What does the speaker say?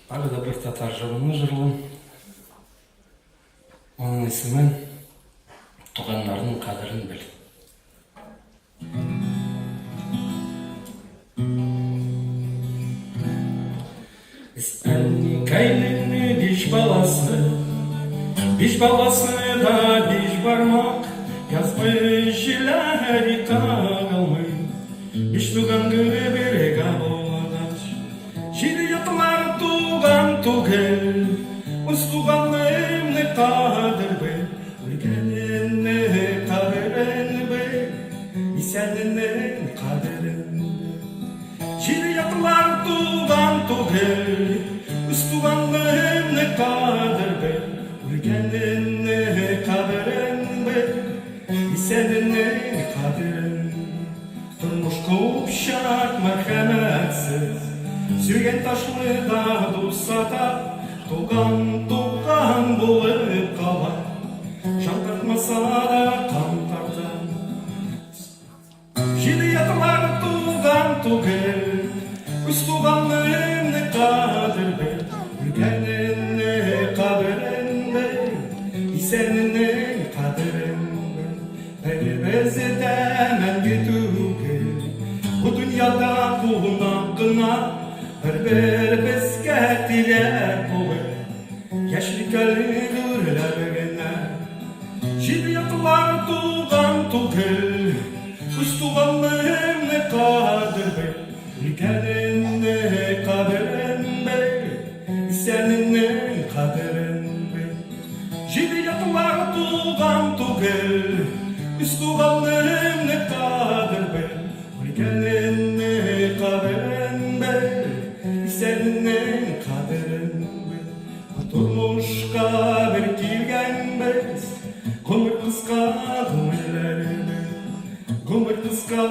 Arada bir tatar жырыны жырлым. Onun ismin туғандарының қадірін біл. Испәнни кәйліні биш баласы да биш бармақ, язбы жиләр итағалмай, биш туғанғы берега болағаш. Жиді ятылар туған түгел, өз туғанымны қадір біл, өлгеніне қадірін біл, исәнінің қадірін біл. Жиді ятылар туған түгел, өз туғанымны қадір біл, өлгеніне қадірін біл, исәнінің қадірін біл. Тұрмыш көп шарт мәрхәмәтсіз, сүйген ташлыда дұрсата, туған болып қалар, жан тартмаса да қан тартам. Жиді ятылар туған түгел, өз туғанымны қадір біл, өлгеніне қадірін біл, исәнінің қадірін біл. Бәрімізді мәңгі түгел, bu dünyada kulundan kına, bir bizge dilek olur, yaşlı kalırlar gene. Şimdi yatılar tuğan tuğel, üst tuğanlığımı kadir bil, ülkeninle kaderin bil, seninle kaderin bil. Şimdi yatılar tuğan tuğel, üst tuğanlığımı kadir bil, ülkeninle kaderin bil, seninle kaderin bil. Turmuşka bir kilgen biz, Gümür kıska gümürlerimi, Gümür kıska